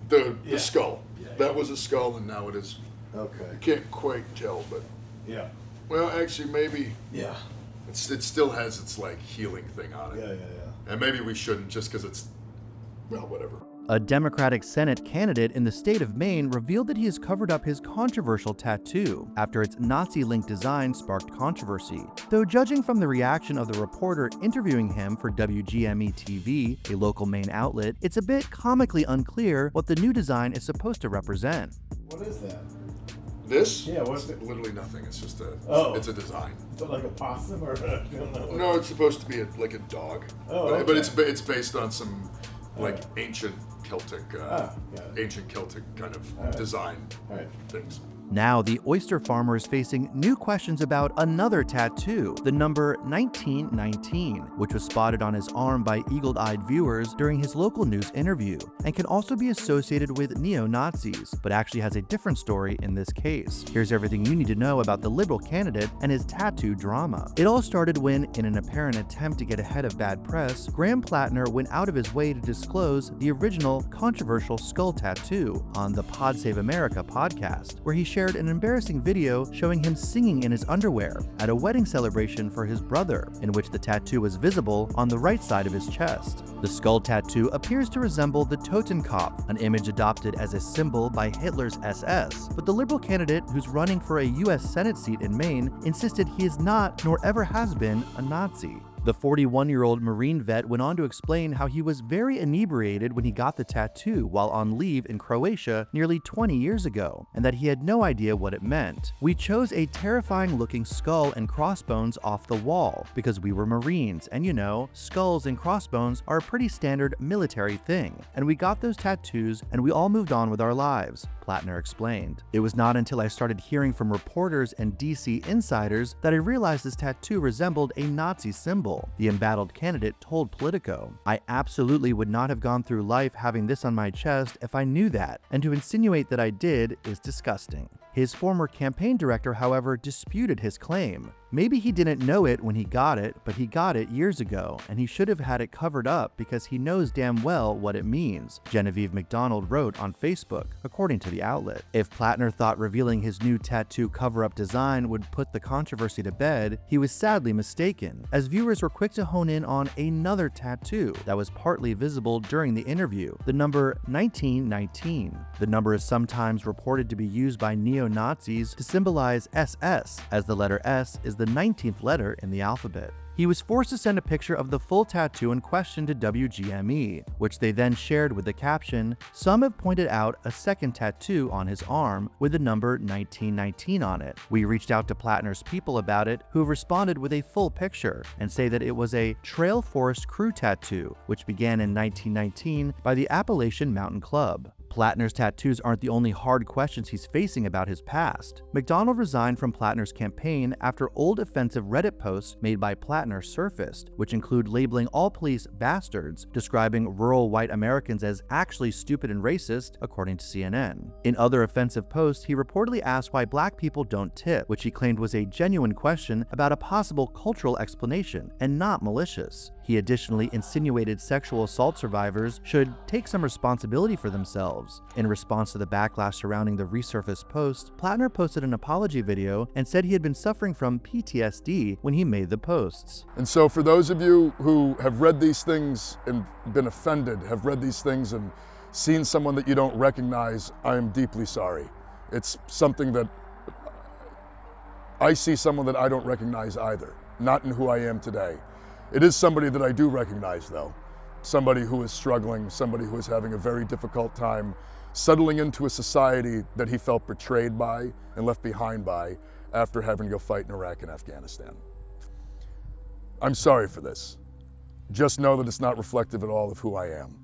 The skull. Yeah. That was a skull, and now it is. Okay. You can't quite tell, but Yeah. well, actually, maybe Yeah. it still has its like healing thing on it. Yeah. And maybe we shouldn't, just because it's, well, whatever. A Democratic Senate candidate in the state of Maine revealed that he has covered up his controversial tattoo after its Nazi-linked design sparked controversy. Though judging from the reaction of the reporter interviewing him for WGME-TV, a local Maine outlet, it's a bit comically unclear what the new design is supposed to represent. What is that? This? Yeah, what's It's literally nothing. It's just it's a design. Is it like a possum or? No, it's supposed to be like a dog. Oh, but, okay. but it's based on some like ancient Celtic kind of design things. Now, the oyster farmer is facing new questions about another tattoo, the number 1919, which was spotted on his arm by eagle-eyed viewers during his local news interview, and can also be associated with neo-Nazis, but actually has a different story in this case. Here's everything you need to know about the Liberal candidate and his tattoo drama. It all started when, in an apparent attempt to get ahead of bad press, Graham Platner went out of his way to disclose the original controversial skull tattoo on the Pod Save America podcast, where he shared an embarrassing video showing him singing in his underwear at a wedding celebration for his brother, in which the tattoo was visible on the right side of his chest. The skull tattoo appears to resemble the Totenkopf, an image adopted as a symbol by Hitler's SS, but the Liberal candidate who's running for a U.S. Senate seat in Maine insisted he is not, nor ever has been, a Nazi. The 41-year-old Marine vet went on to explain how he was very inebriated when he got the tattoo while on leave in Croatia nearly 20 years ago, and that he had no idea what it meant. "We chose a terrifying-looking skull and crossbones off the wall because we were Marines, and you know, skulls and crossbones are a pretty standard military thing, and we got those tattoos and we all moved on with our lives," Platner explained. "It was not until I started hearing from reporters and DC insiders that I realized this tattoo resembled a Nazi symbol," the embattled candidate told Politico. "I absolutely would not have gone through life having this on my chest if I knew that, and to insinuate that I did is disgusting." His former campaign director, however, disputed his claim. "Maybe he didn't know it when he got it, but he got it years ago, and he should have had it covered up because he knows damn well what it means," Genevieve McDonald wrote on Facebook, according to the outlet. If Platner thought revealing his new tattoo cover-up design would put the controversy to bed, he was sadly mistaken, as viewers were quick to hone in on another tattoo that was partly visible during the interview, the number 1919. The number is sometimes reported to be used by neo-Nazis to symbolize SS, as the letter S is the 19th letter in the alphabet. He was forced to send a picture of the full tattoo in question to WGME, which they then shared with the caption, "Some have pointed out a second tattoo on his arm with the number 1919 on it. We reached out to Platner's people about it, who responded with a full picture and say that it was a Trail Forest Crew tattoo, which began in 1919 by the Appalachian Mountain Club." Platner's tattoos aren't the only hard questions he's facing about his past. McDonald resigned from Platner's campaign after old offensive Reddit posts made by Platner surfaced, which include labeling all police bastards, describing rural white Americans as actually stupid and racist, according to CNN. In other offensive posts, he reportedly asked why black people don't tip, which he claimed was a genuine question about a possible cultural explanation and not malicious. He additionally insinuated sexual assault survivors should take some responsibility for themselves. In response to the backlash surrounding the resurfaced post, Platner posted an apology video and said he had been suffering from PTSD when he made the posts. And so for those of you who have read these things and been offended, have read these things and seen someone that you don't recognize, I am deeply sorry. It's something that I see someone that I don't recognize either, not in who I am today. It is somebody that I do recognize, though. Somebody who is struggling, somebody who is having a very difficult time settling into a society that he felt betrayed by and left behind by after having to go fight in Iraq and Afghanistan. I'm sorry for this. Just know that it's not reflective at all of who I am.